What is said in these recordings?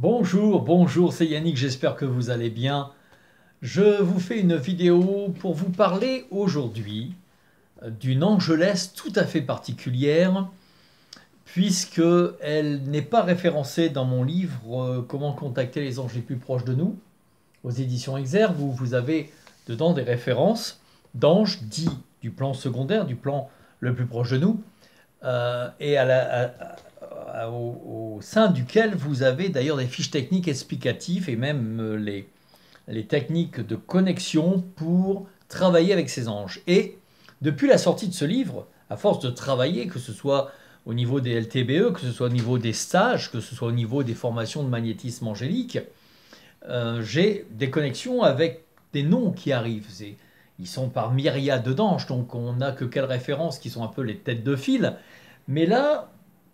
Bonjour, bonjour, c'est Yannick, j'espère que vous allez bien. Je vous fais une vidéo pour vous parler aujourd'hui d'une angelesse tout à fait particulière, puisque elle n'est pas référencée dans mon livre Comment contacter les anges les plus proches de nous, aux éditions Exergue, où vous avez dedans des références d'anges dits du plan secondaire, du plan le plus proche de nous, et au sein duquel vous avez d'ailleurs des fiches techniques explicatives et même les techniques de connexion pour travailler avec ces anges. Et depuis la sortie de ce livre, à force de travailler, que ce soit au niveau des LTBE, que ce soit au niveau des stages, que ce soit au niveau des formations de magnétisme angélique, j'ai des connexions avec des noms qui arrivent. Ils sont par myriades d'anges, donc on n'a que quelques références qui sont un peu les têtes de file. Mais là,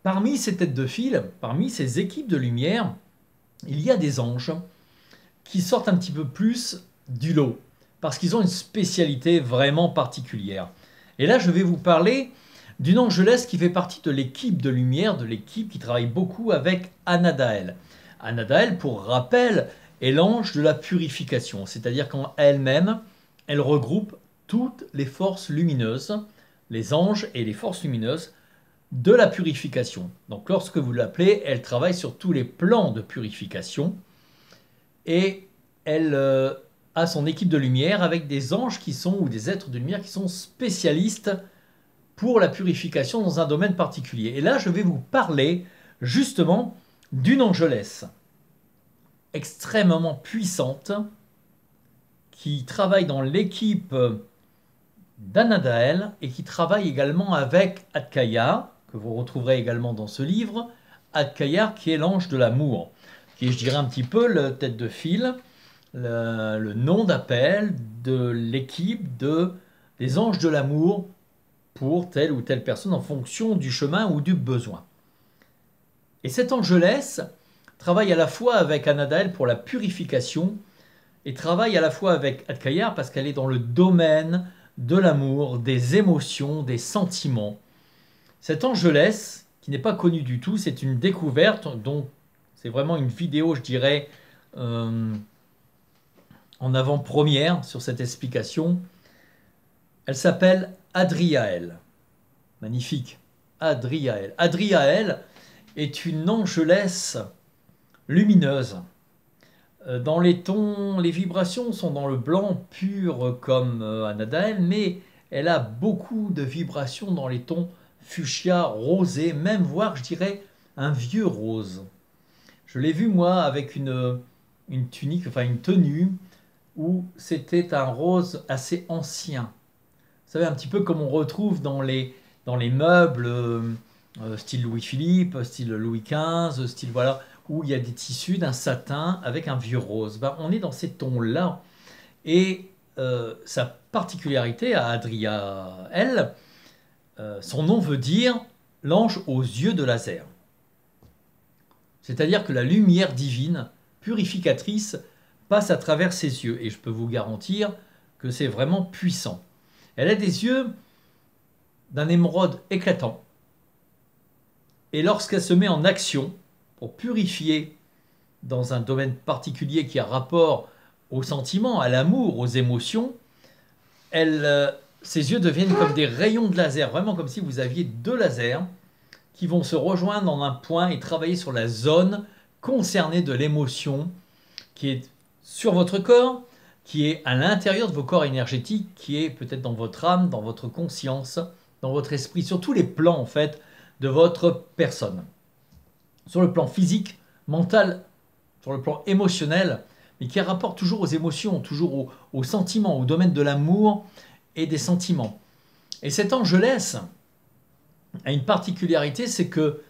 parmi ces têtes de file, parmi ces équipes de lumière, il y a des anges qui sortent un petit peu plus du lot, parce qu'ils ont une spécialité vraiment particulière. Et là, je vais vous parler d'une angelesse qui fait partie de l'équipe de lumière, de l'équipe qui travaille beaucoup avec Anadaël. Anadaël, pour rappel, est l'ange de la purification, c'est-à-dire qu'en elle-même, elle regroupe toutes les forces lumineuses, les anges et les forces lumineuses de la purification. Donc lorsque vous l'appelez, elle travaille sur tous les plans de purification et elle a son équipe de lumière avec des anges qui sont, ou des êtres de lumière qui sont spécialistes pour la purification dans un domaine particulier. Et là, je vais vous parler justement d'une angelesse extrêmement puissante qui travaille dans l'équipe d'Anadaël et qui travaille également avec Adkaya, que vous retrouverez également dans ce livre, Adkaya qui est l'ange de l'amour, qui est, je dirais, un petit peu la tête de file, le nom d'appel de l'équipe des anges de l'amour pour telle ou telle personne en fonction du chemin ou du besoin. Et cette angelesse travaille à la fois avec Anadaël pour la purification et travaille à la fois avec Adkaya parce qu'elle est dans le domaine de l'amour, des émotions, des sentiments. Cette angelesse, qui n'est pas connue du tout, c'est une découverte, donc c'est vraiment une vidéo, je dirais, en avant-première sur cette explication. Elle s'appelle Adriaël. Magnifique. Adriaël. Adriaël est une angelesse lumineuse. Dans les tons, les vibrations sont dans le blanc pur comme Anadaël, mais elle a beaucoup de vibrations dans les tons fuchsia, rosé, même voire, je dirais, un vieux rose. Je l'ai vu, moi, avec une tunique, enfin une tenue, où c'était un rose assez ancien. Vous savez, un petit peu comme on retrouve dans les meubles style Louis-Philippe, style Louis XV, style voilà, où il y a des tissus d'un satin avec un vieux rose. Ben, on est dans ces tons-là. Et sa particularité à Adriaël, son nom veut dire l'ange aux yeux de laser. C'est-à-dire que la lumière divine, purificatrice, passe à travers ses yeux. Et je peux vous garantir que c'est vraiment puissant. Elle a des yeux d'un émeraude éclatant. Et lorsqu'elle se met en action pour purifier dans un domaine particulier qui a rapport aux sentiments, à l'amour, aux émotions, ses yeux deviennent comme des rayons de laser, vraiment comme si vous aviez deux lasers qui vont se rejoindre dans un point et travailler sur la zone concernée de l'émotion qui est sur votre corps, qui est à l'intérieur de vos corps énergétiques, qui est peut-être dans votre âme, dans votre conscience, dans votre esprit, sur tous les plans en fait de votre personne. Sur le plan physique, mental, sur le plan émotionnel, mais qui rapporte toujours aux émotions, toujours aux sentiments, au domaine de l'amour et des sentiments. Et cette angelesse a une particularité, c'est que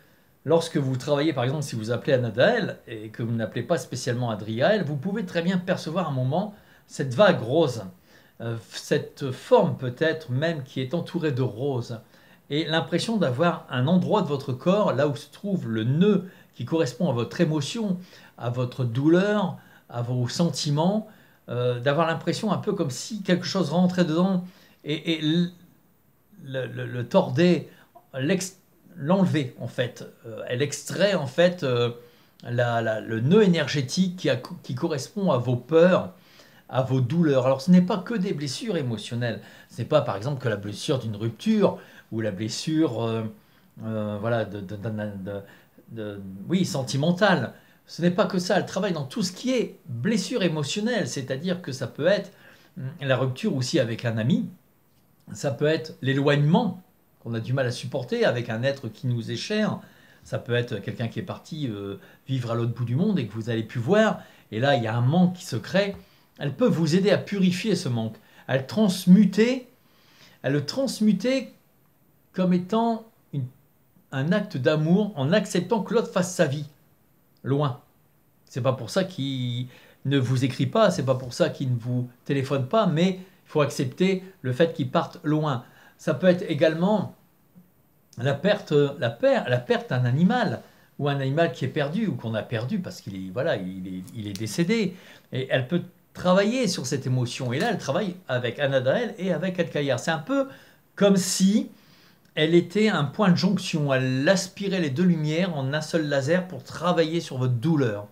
lorsque vous travaillez, par exemple, si vous appelez Anadaël et que vous n'appelez pas spécialement Adriaël, vous pouvez très bien percevoir un moment cette vague rose, cette forme peut-être même qui est entourée de rose, et l'impression d'avoir un endroit de votre corps, là où se trouve le nœud qui correspond à votre émotion, à votre douleur, à vos sentiments, d'avoir l'impression un peu comme si quelque chose rentrait dedans et le tordait, l'enlevait en fait. Elle extrait en fait le nœud énergétique qui correspond à vos peurs, à vos douleurs. Alors ce n'est pas que des blessures émotionnelles. Ce n'est pas par exemple que la blessure d'une rupture ou la blessure voilà, oui, sentimentale. Ce n'est pas que ça. Elle travaille dans tout ce qui est blessure émotionnelle. C'est-à-dire que ça peut être la rupture aussi avec un ami. Ça peut être l'éloignement qu'on a du mal à supporter avec un être qui nous est cher. Ça peut être quelqu'un qui est parti vivre à l'autre bout du monde et que vous n'allez plus voir. Et là, il y a un manque qui se crée. Elle peut vous aider à purifier ce manque, à le transmuter, comme étant un acte d'amour en acceptant que l'autre fasse sa vie, loin. C'est pas pour ça qu'il ne vous écrit pas, c'est pas pour ça qu'il ne vous téléphone pas, mais il faut accepter le fait qu'il parte loin. Ça peut être également la perte d'un animal, ou un animal qui est perdu, ou qu'on a perdu parce qu'il est, voilà, il est décédé. Et elle peut travailler sur cette émotion. Et là, elle travaille avec Anadaël et avec Alcaïar. C'est un peu comme si elle était un point de jonction. Elle aspirait les deux lumières en un seul laser pour travailler sur votre douleur.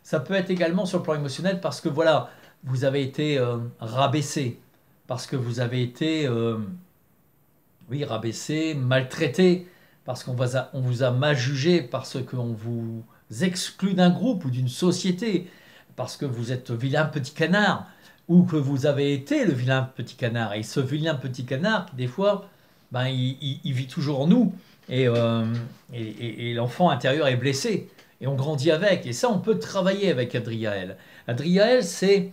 Ça peut être également sur le plan émotionnel parce que voilà, vous avez été rabaissé, parce que vous avez été oui, rabaissé, maltraité, parce on vous a mal jugé, parce qu'on vous exclut d'un groupe ou d'une société, parce que vous êtes vilain petit canard, ou que vous avez été le vilain petit canard. Et ce vilain petit canard, des fois, ben, il vit toujours en nous, et l'enfant intérieur est blessé, et on grandit avec. Et ça, on peut travailler avec Adriaël. Adriaël, c'est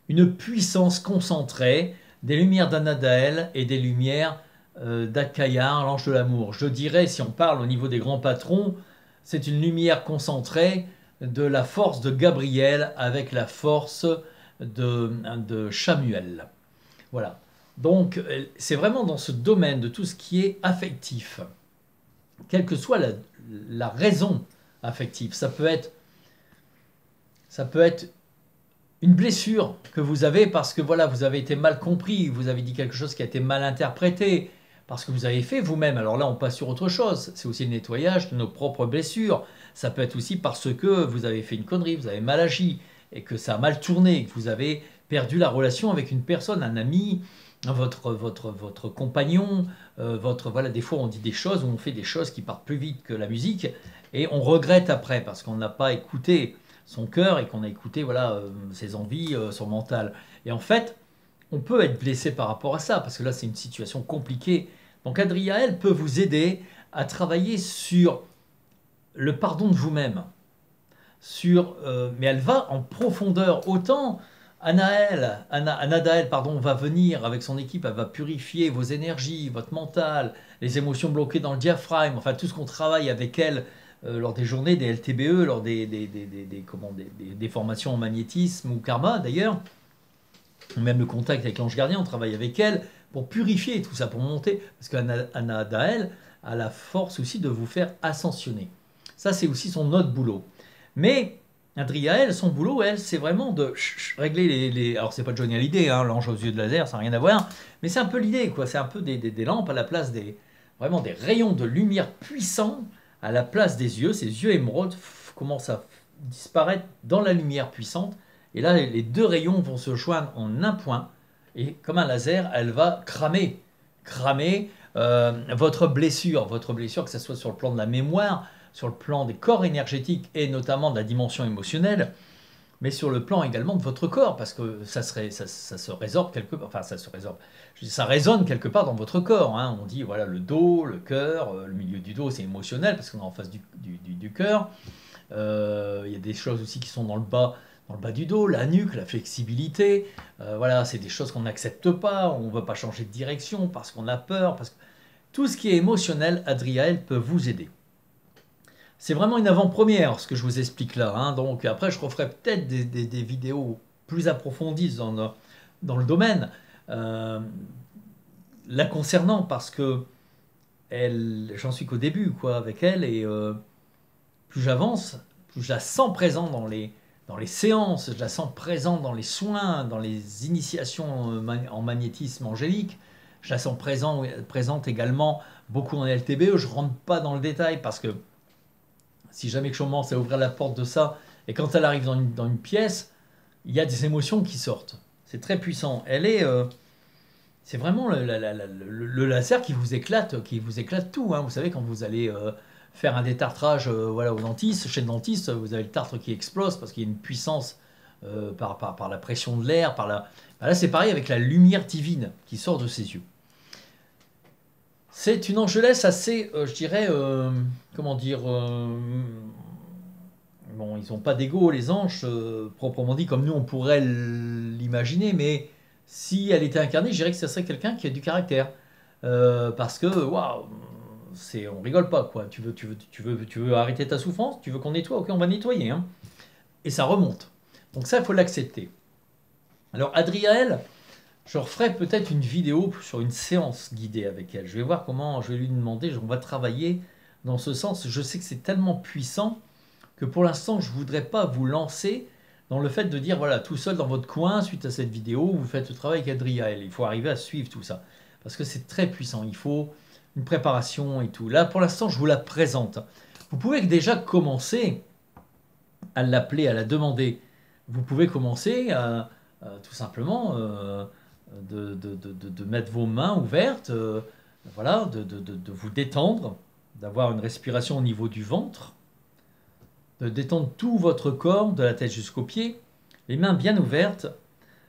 une puissance concentrée des lumières d'Anadaël et des lumières d'Alcaïar, l'ange de l'amour. Je dirais, si on parle au niveau des grands patrons, c'est une lumière concentrée de la force de Gabriel avec la force de Chamuel. Voilà. Donc, c'est vraiment dans ce domaine de tout ce qui est affectif, quelle que soit la raison affective. Ça peut être une blessure que vous avez parce que voilà, vous avez été mal compris, vous avez dit quelque chose qui a été mal interprété, parce que vous avez fait vous-même. Alors là, on passe sur autre chose. C'est aussi le nettoyage de nos propres blessures. Ça peut être aussi parce que vous avez fait une connerie, vous avez mal agi, et que ça a mal tourné, que vous avez perdu la relation avec une personne, un ami, votre compagnon, voilà, des fois on dit des choses ou on fait des choses qui partent plus vite que la musique, et on regrette après parce qu'on n'a pas écouté son cœur et qu'on a écouté voilà, ses envies, son mental. Et en fait, on peut être blessé par rapport à ça, parce que là c'est une situation compliquée. Donc Adriaël peut vous aider à travailler sur le pardon de vous-même, mais elle va en profondeur. Autant Anadaël pardon, va venir avec son équipe, elle va purifier vos énergies, votre mental, les émotions bloquées dans le diaphragme, enfin tout ce qu'on travaille avec elle lors des journées, des LTBE, lors des formations en magnétisme ou karma d'ailleurs, même le contact avec l'ange gardien, on travaille avec elle pour purifier tout ça, pour monter, parce qu'Anadaël a la force aussi de vous faire ascensionner. Ça, c'est aussi son autre boulot. Mais Adriaël, son boulot, elle, c'est vraiment de régler les... Alors, c'est pas Johnny Hallyday, hein, l'ange aux yeux de laser, ça n'a rien à voir, mais c'est un peu l'idée, quoi. C'est un peu des lampes à la place vraiment des rayons de lumière puissants à la place des yeux. Ces yeux émeraudes commencent à disparaître dans la lumière puissante. Et là, les deux rayons vont se joindre en un point. Et comme un laser, elle va cramer votre blessure, que ce soit sur le plan de la mémoire, sur le plan des corps énergétiques et notamment de la dimension émotionnelle, mais sur le plan également de votre corps, parce que ça se résorbe quelque part, enfin ça résonne quelque part dans votre corps. Hein. On dit voilà, le dos, le cœur, le milieu du dos c'est émotionnel parce qu'on est en face du cœur. Il y a des choses aussi qui sont dans le bas du dos, la nuque, la flexibilité. Voilà, c'est des choses qu'on n'accepte pas, on ne veut pas changer de direction parce qu'on a peur. Parce que tout ce qui est émotionnel, Adriaël peut vous aider. C'est vraiment une avant-première ce que je vous explique là. Hein. Donc après, je referai peut-être des vidéos plus approfondies dans le domaine la concernant parce que j'en suis qu'au début quoi, avec elle et plus j'avance, plus je la sens présente dans les séances, je la sens présente dans les soins, dans les initiations en magnétisme angélique. Je la sens présente également beaucoup en LTBE. Je ne rentre pas dans le détail parce que si jamais que je commence à ouvrir la porte de ça, et quand elle arrive dans une pièce, il y a des émotions qui sortent. C'est très puissant. C'est vraiment le laser qui vous éclate tout, hein. Vous savez, quand vous allez faire un détartrage voilà, au dentiste, chez le dentiste, vous avez le tartre qui explose parce qu'il y a une puissance par la pression de l'air. Là, c'est pareil avec la lumière divine qui sort de ses yeux. C'est une angelesse assez, je dirais, comment dire, bon, ils n'ont pas d'ego, les anges, proprement dit, comme nous on pourrait l'imaginer, mais si elle était incarnée, je dirais que ce serait quelqu'un qui a du caractère. Parce que, waouh, on rigole pas, quoi. Tu veux arrêter ta souffrance? Tu veux qu'on nettoie? Ok, on va nettoyer, hein. Et ça remonte. Donc ça, il faut l'accepter. Alors, Adriaël, je referai peut-être une vidéo sur une séance guidée avec elle. Je vais voir comment, je vais lui demander, on va travailler dans ce sens. Je sais que c'est tellement puissant que pour l'instant, je ne voudrais pas vous lancer dans le fait de dire, voilà, tout seul dans votre coin, suite à cette vidéo, vous faites le travail avec Adriaël. Il faut arriver à suivre tout ça. Parce que c'est très puissant. Il faut une préparation et tout. Là, pour l'instant, je vous la présente. Vous pouvez déjà commencer à l'appeler, à la demander. Vous pouvez commencer à tout simplement de mettre vos mains ouvertes, voilà, de vous détendre, d'avoir une respiration au niveau du ventre, de détendre tout votre corps, de la tête jusqu'aux pieds, les mains bien ouvertes,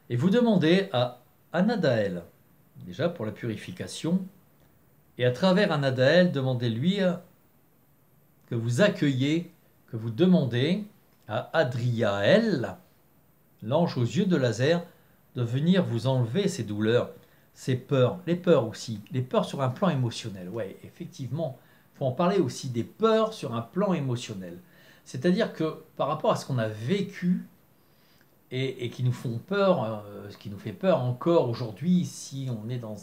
et vous demandez à Anadaël, déjà pour la purification, et à travers Anadaël, demandez-lui que vous accueillez, que vous demandez à Adriaël, l'ange aux yeux de laser, de venir vous enlever ces douleurs, ces peurs, les peurs aussi, les peurs sur un plan émotionnel. Ouais, effectivement, il faut en parler aussi des peurs sur un plan émotionnel. C'est-à-dire que par rapport à ce qu'on a vécu et qui nous font peur, ce qui nous fait peur encore aujourd'hui, si on est dans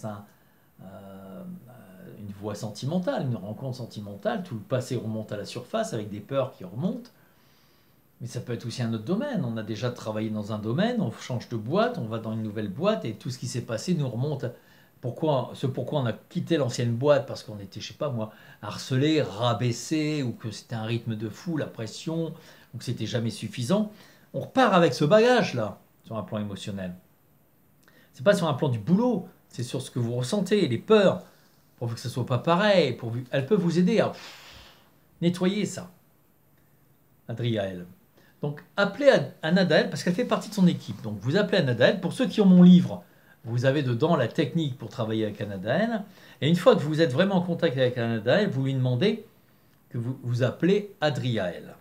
une voie sentimentale, une rencontre sentimentale, tout le passé remonte à la surface avec des peurs qui remontent. Mais ça peut être aussi un autre domaine. On a déjà travaillé dans un domaine, on change de boîte, on va dans une nouvelle boîte et tout ce qui s'est passé nous remonte. Pourquoi on a quitté l'ancienne boîte? Parce qu'on était, je sais pas moi, harcelé, rabaissé, ou que c'était un rythme de fou, la pression, ou que c'était jamais suffisant. On repart avec ce bagage-là, sur un plan émotionnel. C'est pas sur un plan du boulot, c'est sur ce que vous ressentez, les peurs, pourvu que ce soit pas pareil, elles peuvent vous aider à nettoyer ça. Adriaël. Donc appelez Anadaël parce qu'elle fait partie de son équipe. Donc vous appelez Anadaël. Pour ceux qui ont mon livre, vous avez dedans la technique pour travailler avec Anadaël. Et une fois que vous êtes vraiment en contact avec Anadaël, vous lui demandez que vous appelez Adriaël.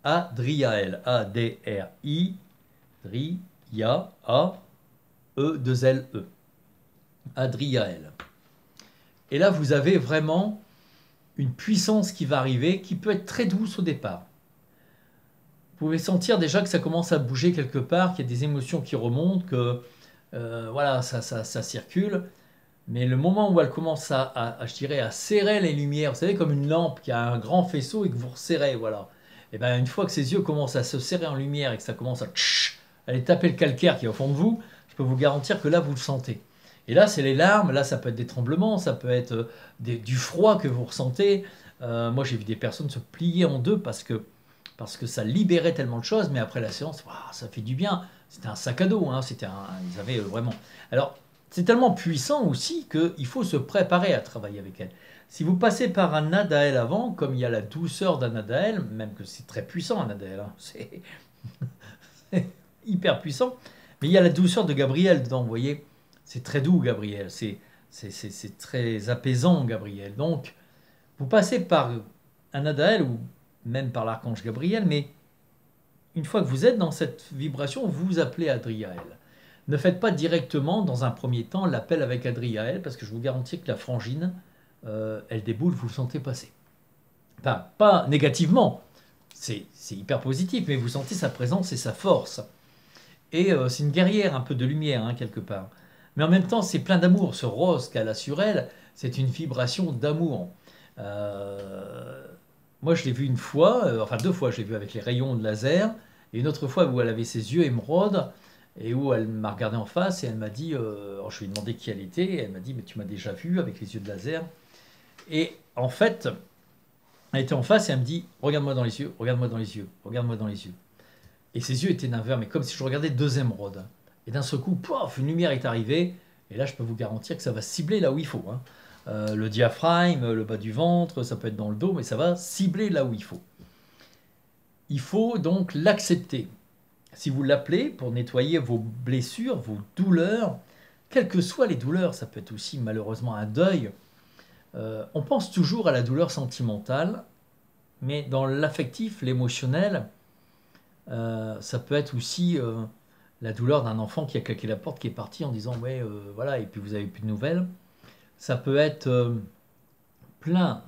Adriaël. A-D-R-I. Dria. A-E-2-L-E. Adriaël. Et là, vous avez vraiment une puissance qui va arriver, qui peut être très douce au départ. Vous pouvez sentir déjà que ça commence à bouger quelque part, qu'il y a des émotions qui remontent, que voilà, ça circule. Mais le moment où elle commence je dirais, à serrer les lumières, vous savez, comme une lampe qui a un grand faisceau et que vous resserrez, voilà. Et bien une fois que ses yeux commencent à se serrer en lumière et que ça commence à aller taper le calcaire qui est au fond de vous, je peux vous garantir que là, vous le sentez. Et là, c'est les larmes, là, ça peut être des tremblements, ça peut être du froid que vous ressentez. Moi, j'ai vu des personnes se plier en deux parce que ça libérait tellement de choses, mais après la séance, wow, ça fait du bien. C'était un sac à dos, hein, ils avaient vraiment... Alors, c'est tellement puissant aussi qu'il faut se préparer à travailler avec elle. Si vous passez par un Anadaël avant, comme il y a la douceur d'Anadaël, même que c'est très puissant Anadaël, hein, c'est hyper puissant, mais il y a la douceur de Gabriel dedans, vous voyez, c'est très doux Gabriel, c'est très apaisant Gabriel. Donc, vous passez par Anadaël ou même par l'archange Gabriel, mais une fois que vous êtes dans cette vibration, vous appelez Adriaël. Ne faites pas directement, dans un premier temps, l'appel avec Adriaël, parce que je vous garantis que la frangine, elle déboule, vous le sentez passer. Enfin, pas négativement, c'est hyper positif, mais vous sentez sa présence et sa force. Et c'est une guerrière, un peu de lumière, hein, quelque part. Mais en même temps, c'est plein d'amour. Ce rose qu'elle a sur elle, c'est une vibration d'amour. Moi, je l'ai vu une fois, enfin deux fois, je l'ai vu avec les rayons de laser, et une autre fois où elle avait ses yeux émeraudes, et où elle m'a regardé en face, et elle m'a dit, alors je lui ai demandé qui elle était, et elle m'a dit, mais tu m'as déjà vu avec les yeux de laser. Et en fait, Elle était en face et elle me dit, regarde-moi dans les yeux, regarde-moi dans les yeux, regarde-moi dans les yeux. Et ses yeux étaient d'un vert, mais comme si je regardais deux émeraudes. Et d'un seul coup, pouf, une lumière est arrivée. Et là, je peux vous garantir que ça va cibler là où il faut, hein. Le diaphragme, le bas du ventre, ça peut être dans le dos, mais ça va cibler là où il faut. Il faut donc l'accepter. Si vous l'appelez pour nettoyer vos blessures, vos douleurs, quelles que soient les douleurs, ça peut être aussi malheureusement un deuil. On pense toujours à la douleur sentimentale, mais dans l'affectif, l'émotionnel, ça peut être aussi la douleur d'un enfant qui a claqué la porte, qui est parti en disant ouais, voilà, et puis vous avez plus de nouvelles. Ça peut être plein,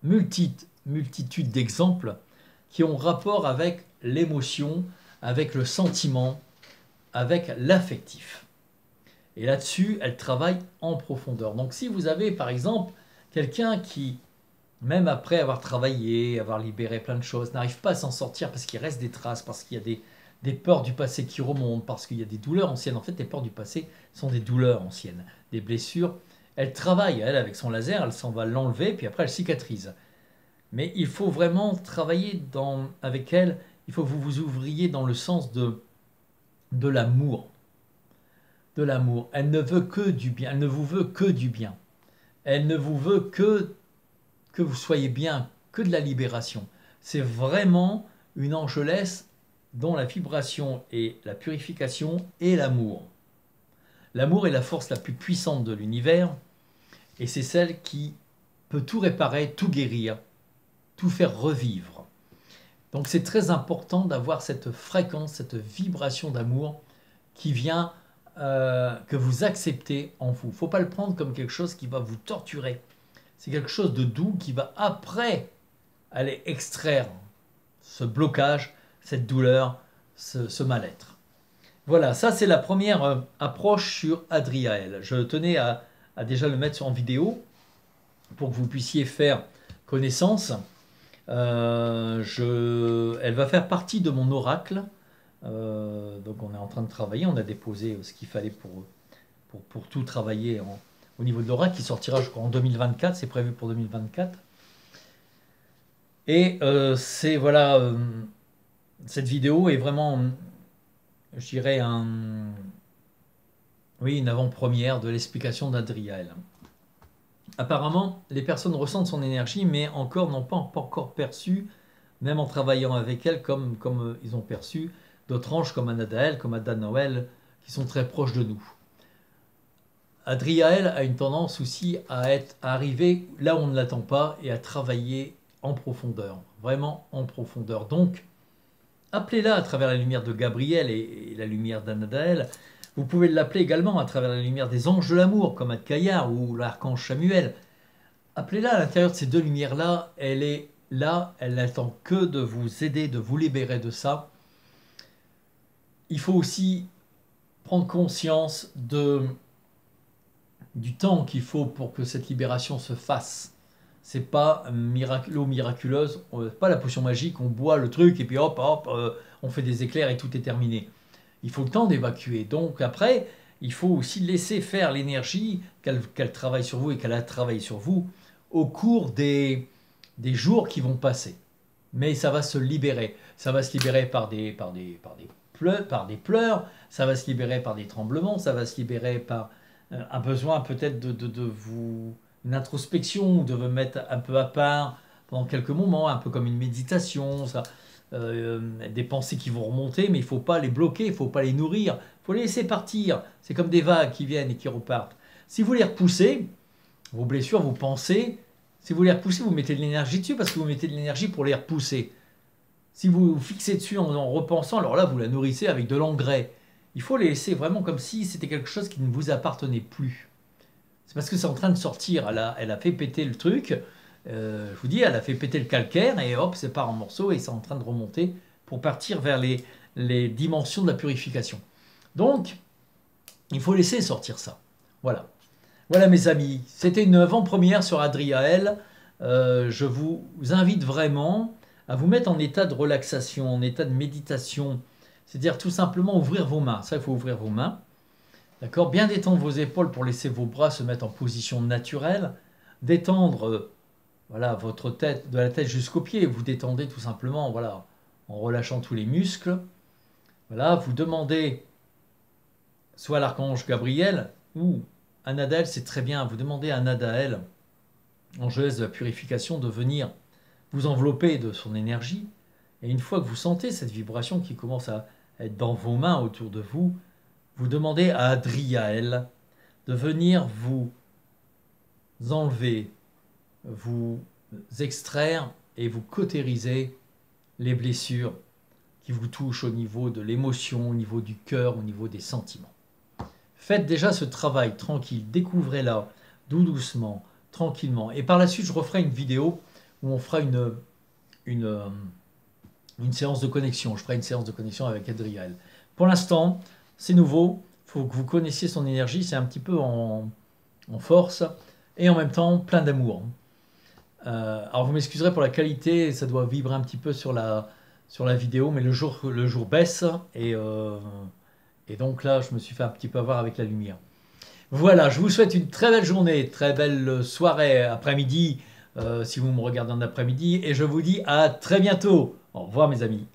multitude d'exemples qui ont rapport avec l'émotion, avec le sentiment, avec l'affectif. Et là-dessus, elle travaille en profondeur. Donc si vous avez par exemple quelqu'un qui, même après avoir travaillé, avoir libéré plein de choses, n'arrive pas à s'en sortir parce qu'il reste des traces, parce qu'il y a des peurs du passé qui remontent, parce qu'il y a des douleurs anciennes. En fait, les peurs du passé sont des douleurs anciennes, des blessures. Elle travaille, elle, avec son laser, elle s'en va l'enlever, puis après elle cicatrise. Mais il faut vraiment travailler avec elle, il faut que vous vous ouvriez dans le sens de l'amour. De l'amour. Elle ne veut que du bien, elle ne vous veut que du bien. Elle ne vous veut que vous soyez bien, que de la libération. C'est vraiment une angelesse dont la vibration et la purification est l'amour. L'amour est la force la plus puissante de l'univers et c'est celle qui peut tout réparer, tout guérir, tout faire revivre. Donc c'est très important d'avoir cette fréquence, cette vibration d'amour qui vient, que vous acceptez en vous. Il ne faut pas le prendre comme quelque chose qui va vous torturer. C'est quelque chose de doux qui va après aller extraire ce blocage, cette douleur, ce mal-être. Voilà, ça c'est la première approche sur Adriaël. Je tenais à déjà le mettre en vidéo pour que vous puissiez faire connaissance. Elle va faire partie de mon oracle. Donc on est en train de travailler, on a déposé ce qu'il fallait pour tout travailler au niveau de l'oracle qui sortira je crois en 2024, c'est prévu pour 2024. Et c'est voilà, cette vidéo est vraiment, je dirais, une avant-première de l'explication d'Adriaël. Apparemment, les personnes ressentent son énergie, mais encore n'ont pas encore perçu, même en travaillant avec elle, comme ils ont perçu d'autres anges comme Anadaël, comme Adanoël, qui sont très proches de nous. Adriaël a une tendance aussi à arriver là où on ne l'attend pas et à travailler en profondeur, vraiment en profondeur. Donc, appelez-la à travers la lumière de Gabriel et la lumière d'Anadaël. Vous pouvez l'appeler également à travers la lumière des anges de l'amour, comme Adkaïar ou l'archange Samuel. Appelez-la à l'intérieur de ces deux lumières-là. Elle est là, elle n'attend que de vous aider, de vous libérer de ça. Il faut aussi prendre conscience du temps qu'il faut pour que cette libération se fasse. C'est pas l'eau miraculeuse, pas la potion magique, on boit le truc et puis hop, hop, on fait des éclairs et tout est terminé. Il faut le temps d'évacuer. Donc après, il faut aussi laisser faire l'énergie qu'elle travaille sur vous et qu'elle a travaillé sur vous au cours des jours qui vont passer. Mais ça va se libérer. Ça va se libérer par des pleurs, ça va se libérer par des tremblements, ça va se libérer par un besoin peut-être de vous, une introspection, de vous mettre un peu à part pendant quelques moments, un peu comme une méditation, des pensées qui vont remonter, mais il ne faut pas les bloquer, il ne faut pas les nourrir, il faut les laisser partir. C'est comme des vagues qui viennent et qui repartent. Si vous les repoussez, vos blessures, vos pensées, si vous les repoussez, vous mettez de l'énergie dessus parce que vous mettez de l'énergie pour les repousser. Si vous vous fixez dessus en repensant, alors là, vous la nourrissez avec de l'engrais. Il faut les laisser vraiment comme si c'était quelque chose qui ne vous appartenait plus. C'est parce que c'est en train de sortir. Elle a fait péter le truc. Je vous dis, elle a fait péter le calcaire et hop, c'est part en morceaux et c'est en train de remonter pour partir vers les dimensions de la purification. Donc, il faut laisser sortir ça. Voilà. Voilà mes amis, c'était une avant-première sur Adriaël. Je vous invite vraiment à vous mettre en état de relaxation, en état de méditation. C'est-à-dire tout simplement ouvrir vos mains. Ça, il faut ouvrir vos mains. D'accord? Bien détendre vos épaules pour laisser vos bras se mettre en position naturelle. Détendre voilà, votre tête, de la tête jusqu'aux pieds. Vous détendez tout simplement, voilà, en relâchant tous les muscles. Voilà, vous demandez soit à l'archange Gabriel ou à Nadaël, c'est très bien. Vous demandez à Nadaël, angeuse de la purification, de venir vous envelopper de son énergie. Et une fois que vous sentez cette vibration qui commence à être dans vos mains autour de vous, vous demandez à Adriaël de venir vous enlever, vous extraire et vous cautériser les blessures qui vous touchent au niveau de l'émotion, au niveau du cœur, au niveau des sentiments. Faites déjà ce travail tranquille, découvrez-la doucement, tranquillement. Et par la suite, je referai une vidéo où on fera une, une séance de connexion. Je ferai une séance de connexion avec Adriel. Pour l'instant, c'est nouveau. Il faut que vous connaissiez son énergie. C'est un petit peu en force et en même temps plein d'amour. Alors vous m'excuserez pour la qualité, ça doit vibrer un petit peu sur la vidéo, mais le jour baisse et donc là je me suis fait un petit peu avoir avec la lumière. Voilà, je vous souhaite une très belle journée, très belle soirée, après-midi, si vous me regardez en après-midi, et je vous dis à très bientôt. Au revoir mes amis.